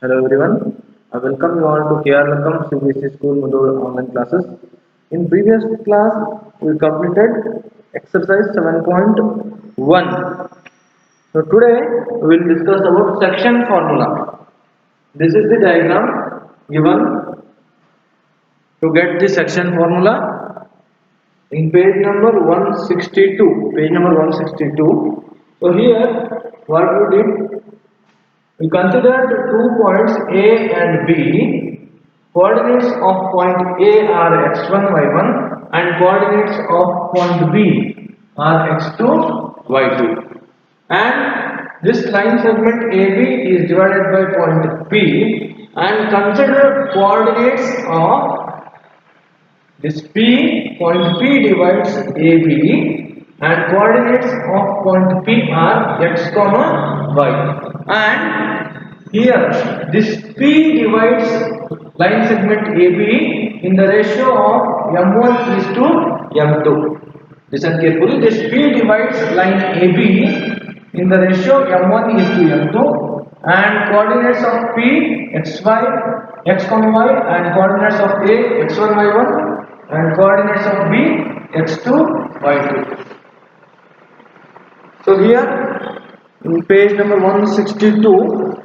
Hello everyone. I welcome you all to KR Lakam CBSE School Module online classes. In previous class, we completed exercise 7.1. So today we will discuss about section formula. This is the diagram given to get the section formula in page number 162. Page number 162. So here, what we did, we considered 2 points A and B. Coordinates of point A are x1, y1 and coordinates of point B are x2, y2. And this line segment AB is divided by point P, and consider coordinates of this point P divides AB, and coordinates of point P are x comma y. And here this P divides line segment AB in the ratio of m1 is to m2. Listen carefully. This P divides line AB in the ratio m1 is to m2, and coordinates of P xy, x comma y, and coordinates of A x1 y1, and coordinates of B x2 y2. So here in page number 162,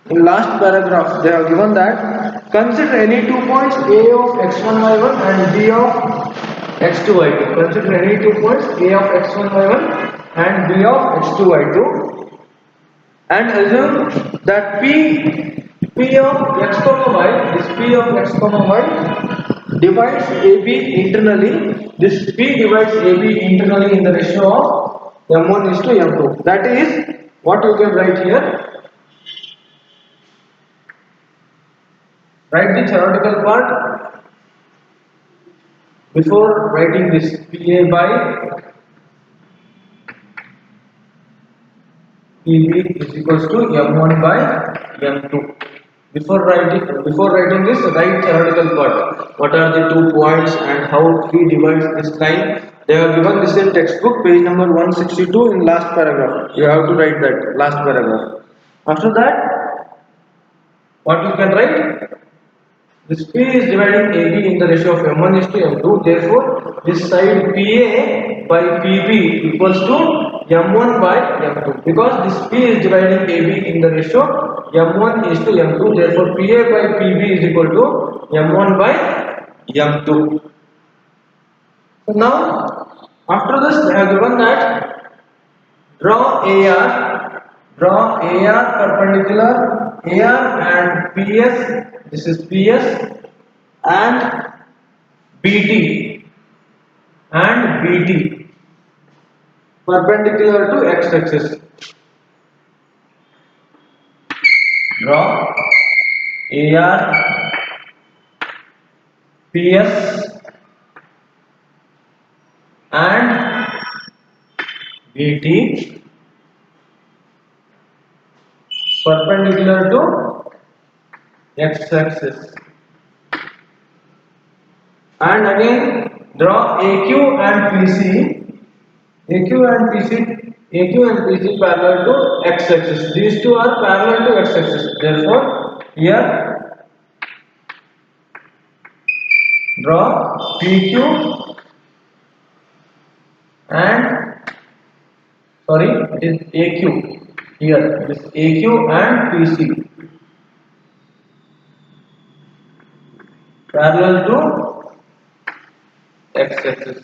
in last paragraph they have given that consider any 2 points A of x1 y1 and B of x2 y2. Consider any 2 points A of x1 y1 and B of x2 y2, and assume that P of x comma y, this P of x comma y divides AB internally. This P divides AB internally in the ratio of m1 is to m2. That is what you can write here. Write the theoretical part before writing this PA by PB is equals to m1 by m2. Before writing this, write theoretical part. What are the 2 points and how P divides this line? They have given this in textbook, page number 162 in last paragraph. You have to write that last paragraph. After that, what you can write? This P is dividing AB in the ratio of m1 is to m2. Therefore, this side PA by PB equals to m1 by m2. Because this P is dividing AB in the ratio m1 is to m2. Therefore, PA by PB is equal to m1 by m2. So now, after this, they have given that draw AR perpendicular AR and PS. This is PS and BT perpendicular to x-axis. Draw AR, PS and BT perpendicular to x-axis. And again draw AQ and PC. AQ and PC parallel to x-axis. These two are parallel to x-axis. Therefore, here draw PQ and it is AQ. Here it is AQ and PC parallel to x-axis.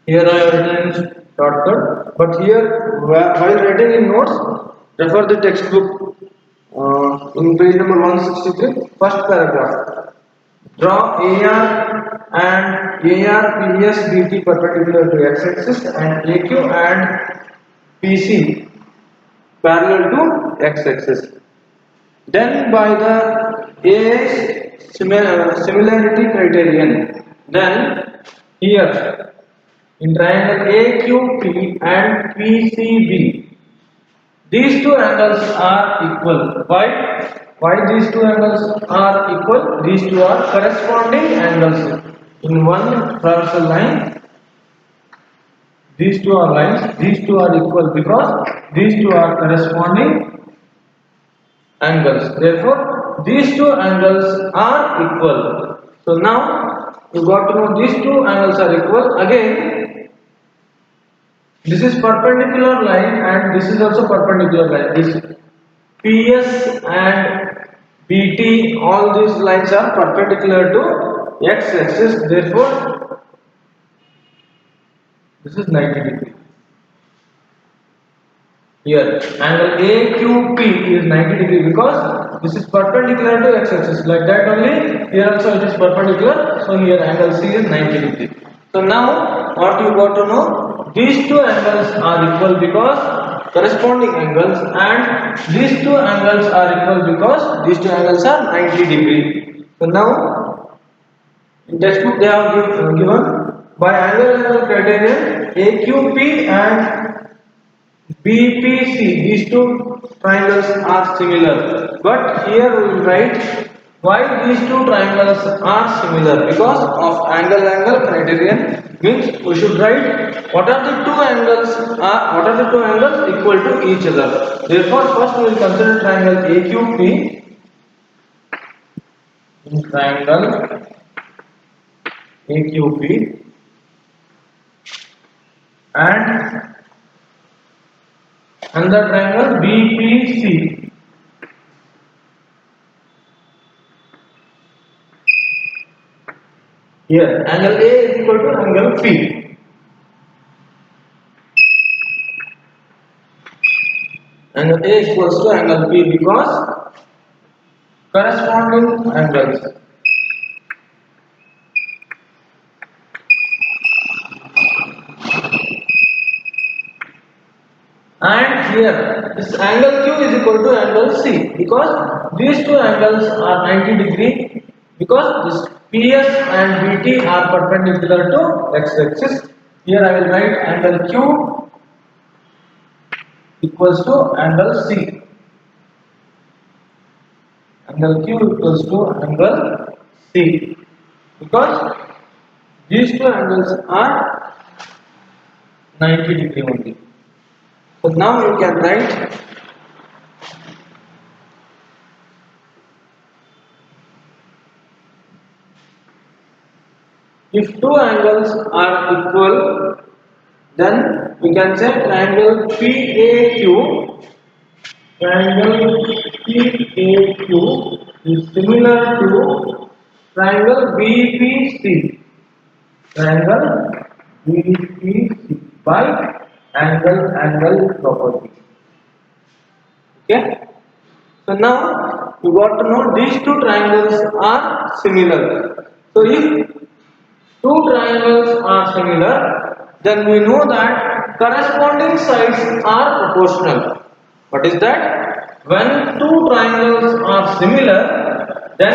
Here I have written in shortcut, but here while writing in notes, refer the textbook in page number 163, first paragraph. Draw AR and AR PS BT perpendicular to x-axis and AQ and PC parallel to x-axis. Then by the similarity criterion, then here in triangle AQP and PCB, these two angles are equal. Why these two angles are equal? These two are corresponding angles in one transversal line. These two are lines, these two are equal because these two are corresponding angles. Therefore, these two angles are equal. So now you got to know these two angles are equal. Again, this is perpendicular line and this is also perpendicular line. This PS and BT, all these lines are perpendicular to x-axis. Therefore, this is 90 degree. Here, angle AQP is 90 degree because this is perpendicular to x-axis. Like that only, here also it is perpendicular. So here angle C is 90 degree. So now, what you got to know? These two angles are equal because corresponding angles, and these two angles are equal because these two angles are 90 degree. So now, in textbook they have given by angle criterion AQP and BPC, these two triangles are similar, but here we will write why these two triangles are similar, because of angle criterion. Means we should write what are the two angles equal to each other. Therefore, first we will consider triangle AQP. In triangle AQP and another triangle BPC. Here, angle A is equal to angle P. Angle A is equals to angle P because corresponding angles. And here, this angle Q is equal to angle C because these two angles are 90 degree, because this PS and BT are perpendicular to x-axis. Here I will write angle Q equals to angle C. Angle Q equals to angle C because these two angles are 90 degree only. So now you can write if two angles are equal, then we can say triangle PAQ. Triangle PAQ is similar to triangle BPC. Triangle BPC by angle property. Okay. So now you got to know these two triangles are similar. So if two triangles are similar, then we know that corresponding sides are proportional. What is that? When two triangles are similar, then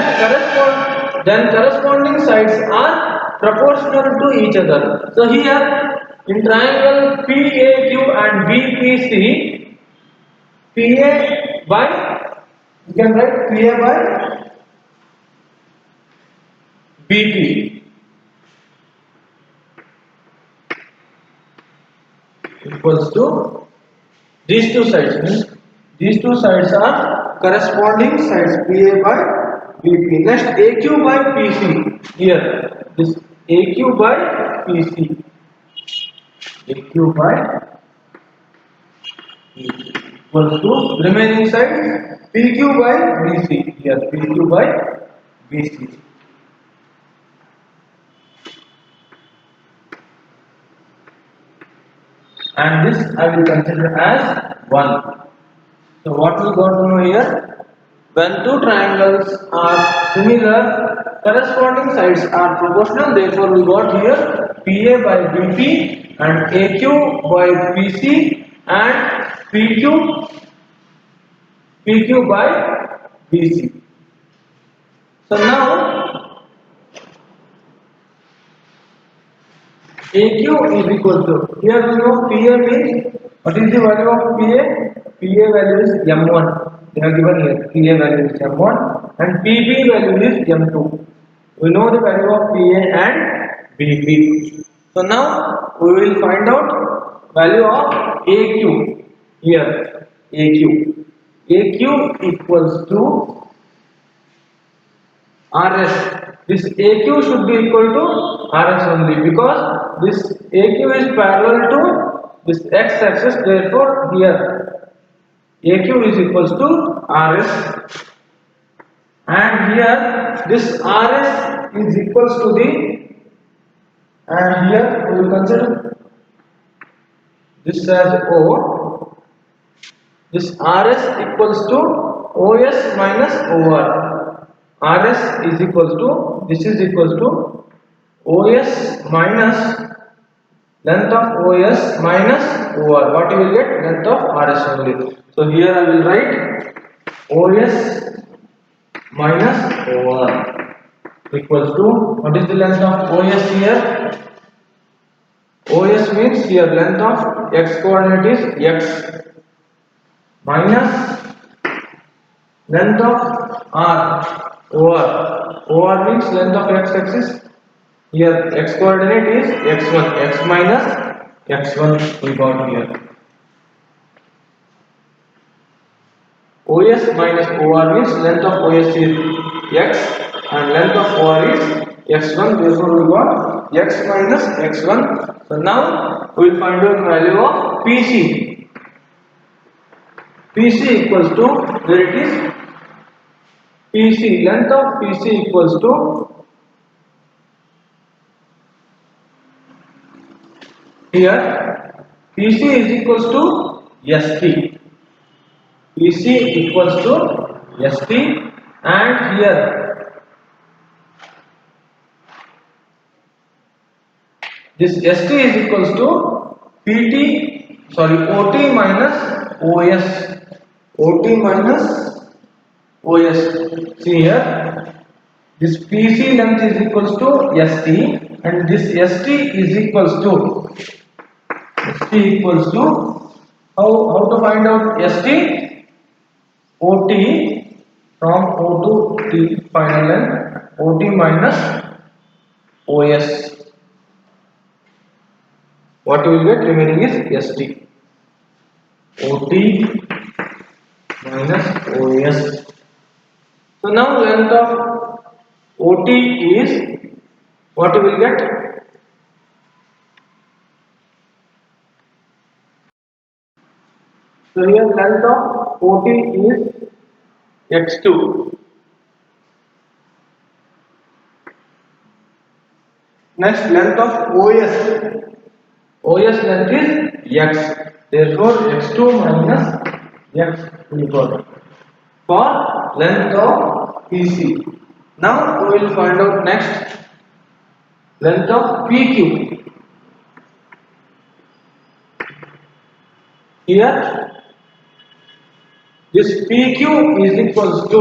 corresponding sides are proportional to each other. So here in triangle PAQ and BPC, PA by, you can write PA by BP equals to these two sides, means these two sides are corresponding sides, PA by BP. Next, AQ by PC. Here, this AQ by PC. AQ by PC equals to remaining sides PQ by BC. Here, PQ by BC. And this I will consider as 1. So what we got to know here? When two triangles are similar, corresponding sides are proportional. Therefore, we got here PA by BP and AQ by PC and PQ by BC. So now AQ is equal to, here we know PA means, what is the value of PA? PA value is M1. They are given here. PA value is M1 and PB value is M2. We know the value of PA and BP. So now we will find out value of AQ here. AQ equals to RS. This AQ should be equal to RS only because this AQ is parallel to this x axis. Therefore, here AQ is equals to RS, and here this RS is equals to the, and here we will consider this as O. This RS equals to OS minus OR. RS is equals to, this is equals to OS minus length of OS minus OR. What you will get? Length of RS only. So here I will write OS minus OR equals to, what is the length of OS here? OS means here length of x coordinate is x minus length of R OR means length of x axis. Here x coordinate is x1, x minus x1 we got here. OS minus OR means length of OS is x and length of OR is x1, therefore we got x minus x1. So now we will find out value of PC. PC equals to, where it is PC, length of PC equals to, here PC is equals to ST. PC equals to ST, and here this ST is equals to OT minus OS. OT minus OS. See here, this PC length is equals to ST, and this ST is equals to how to find out ST? OT from O to T final length, OT minus OS. What you will get remaining is ST. OT minus OS. So now length of OT is, what you will get? So here length of OT is x2. Next length of OS length is x. Therefore x2 minus x we got for length of PC. Now we will find out next length of PQ. Here this PQ is equals to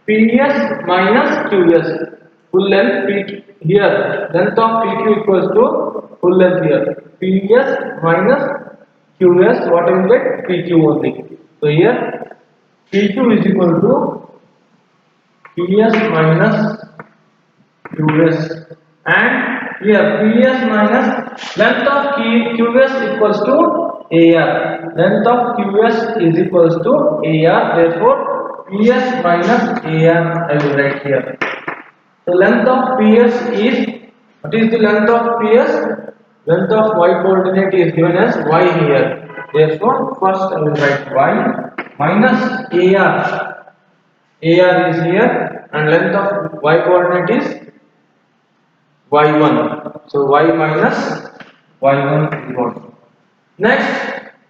PS minus QS. Full length PQ. Here length of PQ equals to full length here. PS minus QS, what will get? PQ only. So here PQ is equal to PS minus QS, and here PS minus length of QS equals to AR. Length of QS is equals to AR. Therefore PS minus AR I will write here. So length of PS is, what is the length of PS? Length of y coordinate is given as y here. Therefore first I will write y minus AR. AR is here, and length of y coordinate is y1. So y minus y1 is what. Next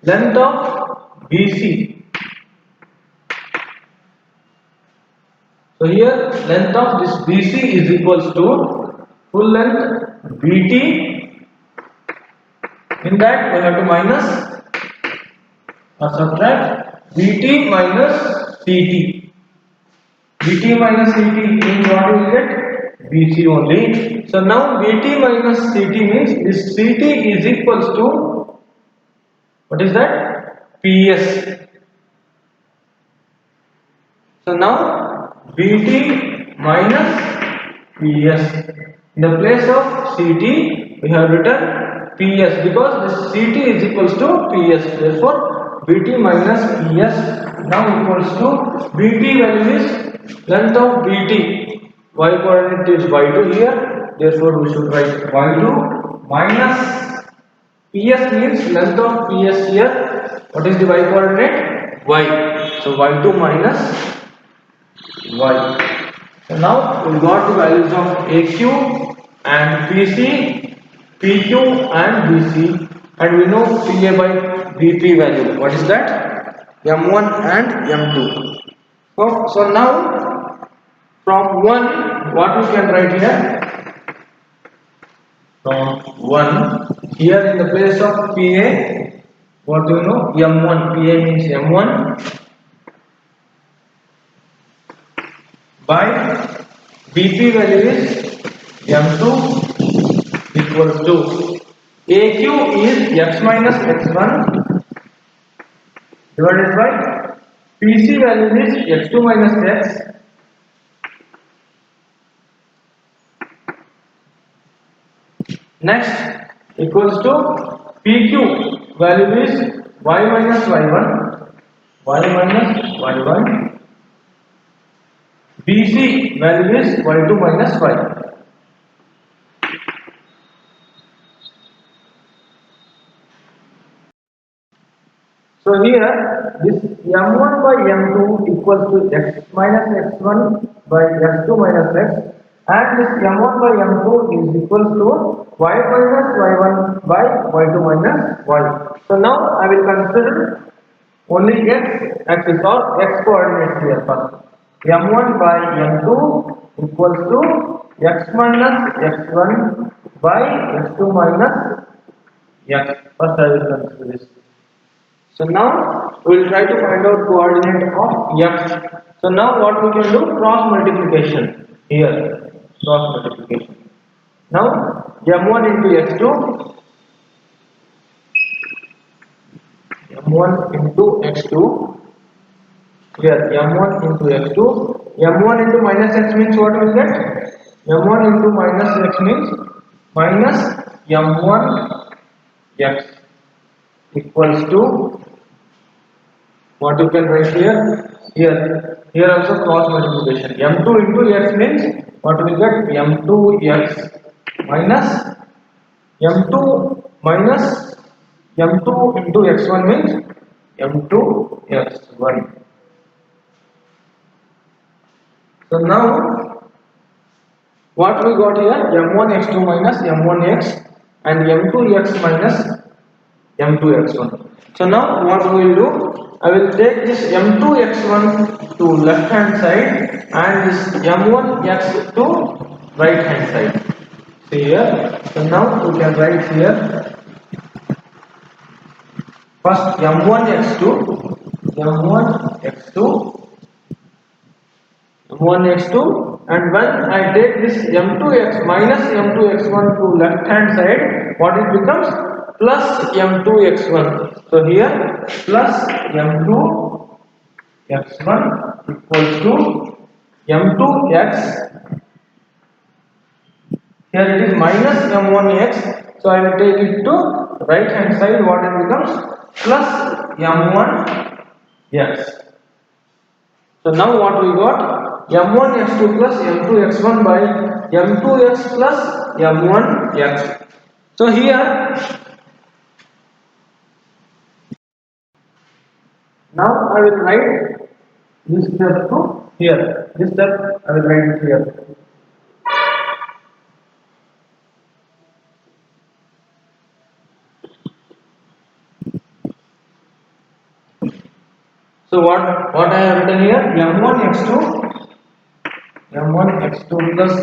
length of BC. So here length of this BC is equals to full length BT. In that we have to minus or subtract BT minus CT. BT minus CT means what we will get? BC only. So now BT minus CT means this CT is equals to, what is that? PS. So now BT minus PS. In the place of CT, we have written PS because this CT is equals to PS. Therefore, BT minus PS now equals to BT value is length of BT. Y coordinate is Y2 here. Therefore, we should write Y2 minus PS means length of PS here. What is the Y coordinate? Y. So Y2 minus Y. So now we got the values of AQ and PC, PQ and BC, and we know PA by BP value. What is that? M1 and M2. So now from 1, what we can write here? From 1, here in the place of PA, what do you know? M1. PA means M1 by BP value is M2 equals to AQ is X minus X1 divided by PC value is X2 minus X next equals to PQ value is Y minus Y1 BC value is Y2 minus Y. So here this M1 by M2 equals to X minus X1 by X2 minus X, and this M1 by M2 is equals to Y minus Y1 by Y2 minus Y. So now I will consider only X axis or X coordinates here first. M1 by M2 equals to X minus X1 by X2 minus X. First I will consider this. So now we will try to find out coordinate of X. So now what we can do? Cross multiplication here. Cross multiplication. Now M1 into X2, M1 into X2. Here M1 into X2, M1 into minus X means what we will get? M1 into minus X means minus M1 X equals to what you can write here? Here also cross multiplication. M2 into X means what we will get? M2X minus M2 minus M2 into X1 means M2X1. So now what we got here? M1X2 minus M1X and M2X minus M2X1. So now what we will do? I will take this M2X1 to left hand side and this M1X to right hand side. See here. So now we can write here first M1X2, and when I take this M2X minus M2X1 to left hand side, what it becomes? Plus M2X1. So here plus M2X1 equals to M2X. Here it is minus M1X. So I will take it to right hand side. What it becomes? Plus M1X. So now what we got? M1X2 plus M2X1 by M2X plus M1X. So here now I will write this step to here. This step I will write it here. So what I have written here? M1X2 plus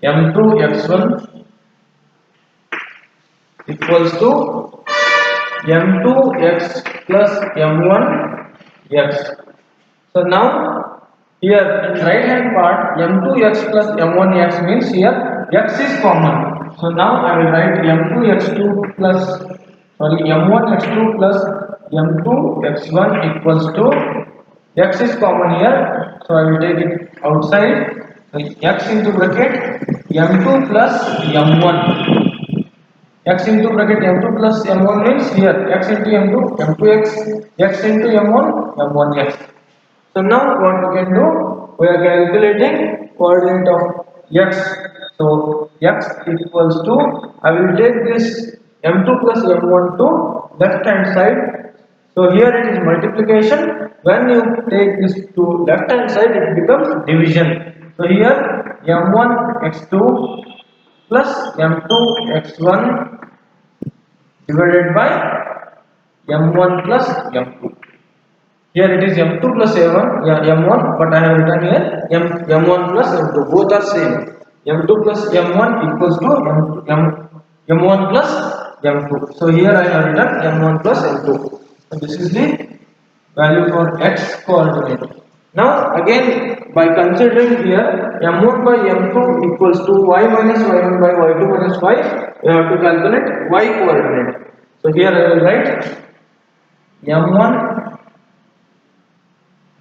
M2X1 equals to M2X plus M1X. So now here in right hand part M2X plus M1X means here X is common. So now I will write M2X2 plus M1X2 plus M2X1 equals to X is common here. So I will take it outside. x into bracket m2 plus m1. X into bracket m2 plus m1 means here x into m2 m2x, x into m1 m1x. So now what we can do, we are calculating coordinate of x. So x equals to, I will take this m2 plus m1 to left hand side. So here it is multiplication. When you take this to left hand side, it becomes division. So here m1 x2 plus m2 x1 divided by m1 plus m2. Here it is m2 plus a1, yeah, m1, but I have written here m1 plus m2. Both are same. m2 plus m1 equals to m1 plus m2. So here I have written m1 plus m2. So this is the value for x coordinate. Now again, by considering here m1 by m2 equals to y minus y1 by y2 minus y, we have to calculate y coordinate. So here I will write m1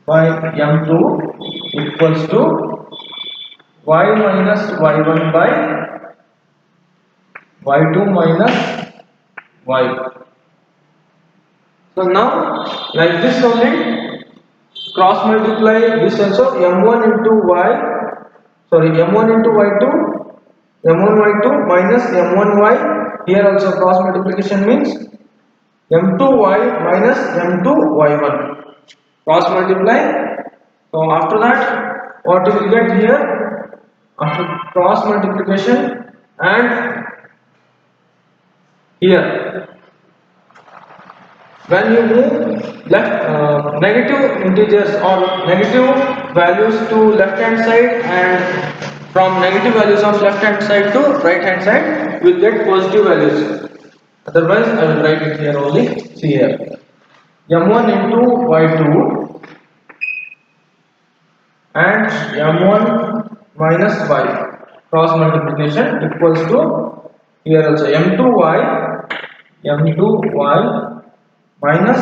by m2 equals to y minus y1 by y2 minus y. So now like this only, cross multiply this also, m1 into y, sorry, m1 into y2, m1 y2 minus m1y. Here also cross multiplication means m2y minus m2y1. Cross multiply. So after that, what you will get here, after cross multiplication, and here when you move left negative integers or negative values to left hand side, and from negative values of left hand side to right hand side, you will get positive values. Otherwise I will write it here only. See here, m1 into y2 and m1 minus y, cross multiplication, equals to, here also m2y minus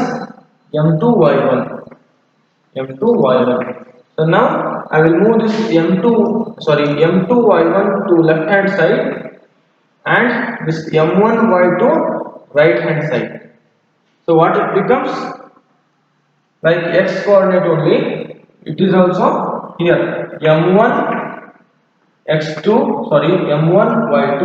m2y1. So now I will move this m2y1 to left hand side, and this m1y to right hand side. So what it becomes, like x coordinate only, it is also here m1 x2, sorry, m1 y2,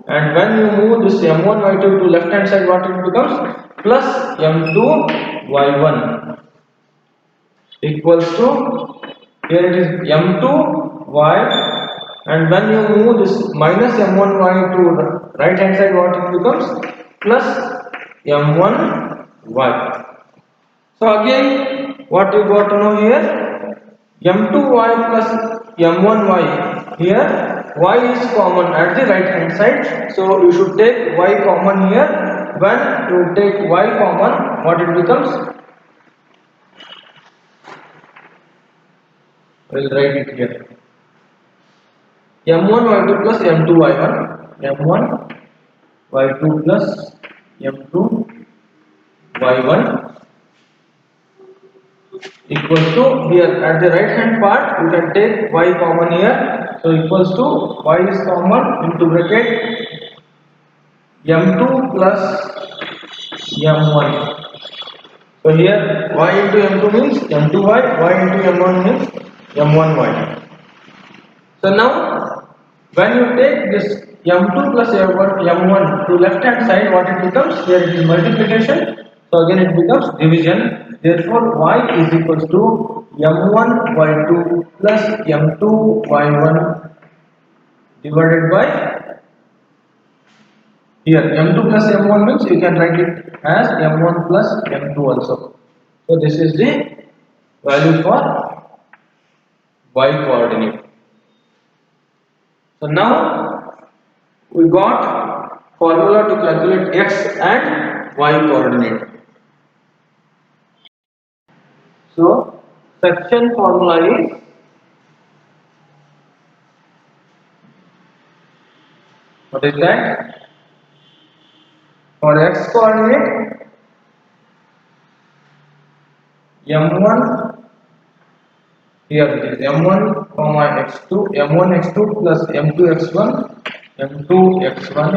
and when you move this m1 y2 to left hand side, what it becomes, plus m2 y1 equals to, here it is m2 y, and when you move this minus m1 y to right hand side, what it becomes, plus m1 y. So again, what you got to know here, m2y plus m1y, here y is common at the right hand side, so you should take y common here. When you take y common, what it becomes, I will write it here, m1 y2 plus m2 y1, m1 y2 plus m2 y1 equals to, here at the right hand part you can take y common here, so equals to y is common into bracket m2 plus m1. So here y into m2 means m2y, y into m1 means m1y. So now when you take this m2 plus m1 to left hand side, what it becomes, here it is multiplication, so again it becomes division. Therefore y is equals to m1 y2 plus m2 y1 divided by, here m2 plus m1 means you can write it as m1 plus m2 also. So this is the value for y coordinate. So now we got formula to calculate x and y coordinate. So section formula is, what is that? For x coordinate, m1 Here it is m1 comma x2, m1 x2 plus m2 x1, m2 x1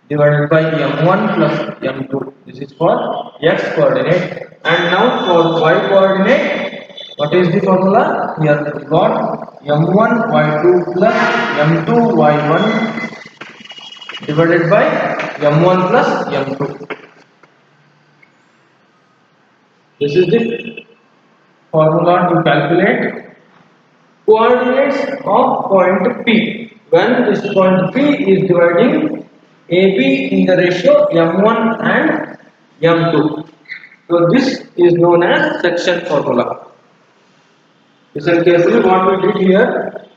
divided by m1 plus m2. This is for x coordinate. And now for y coordinate, what is the formula? Here we got m1 y2 plus m2 y1 divided by m1 plus m2. This is the formula to calculate coordinates of point P when this point P is dividing AB in the ratio m1 and m2. So this is known as section formula. Listen carefully what we did here.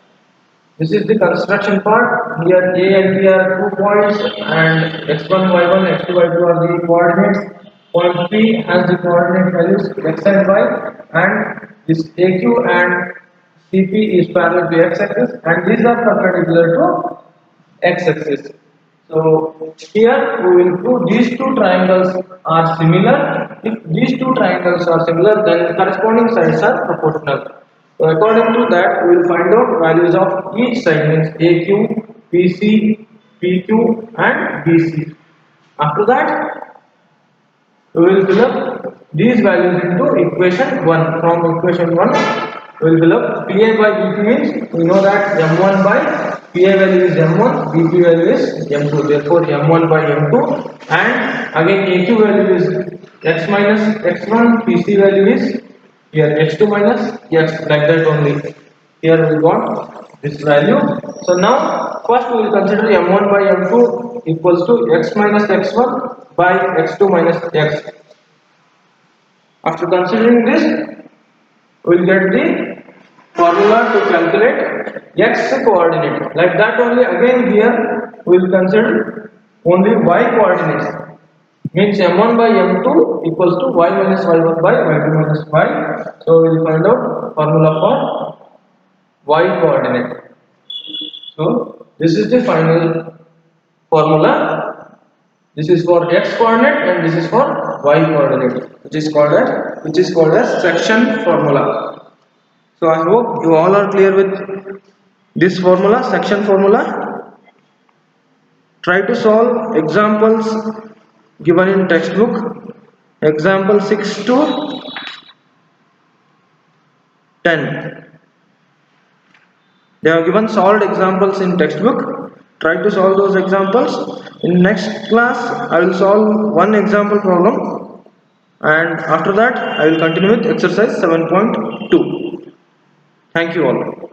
This is the construction part. Here A and B are 2 points and x1, y1, x2, y2 are the coordinates. Point P has the coordinate values x and y, and this AQ and CP is parallel to x-axis, and these are perpendicular to x-axis. So here we will prove these two triangles are similar. If these two triangles are similar, then corresponding sides are proportional. So according to that, we will find out values of each side, means AQ, PC, PQ and BC. After that, we will fill up these values into equation 1. From equation 1, we will fill up PA by BP means we know that M1 by PA value is M1, BP value is M2. Therefore, M1 by M2, and again AQ value is X minus X1, PC value is here x2 minus x, like that only. Here we got this value. So now first we will consider m1 by m2 equals to x minus x1 by x2 minus x. After considering this, we will get the formula to calculate x coordinate. Like that only, again here we will consider only y coordinates. Means m1 by m2 equals to y minus y1 by y2 minus y. So we will find out formula for y coordinate. So this is the final formula. This is for x coordinate and this is for y coordinate, which is called as section formula. So I hope you all are clear with this formula, section formula. Try to solve examples given in textbook, example 6 to 10. They are given solved examples in textbook. Try to solve those examples. In next class, I will solve one example problem, and after that I will continue with exercise 7.2. Thank you all.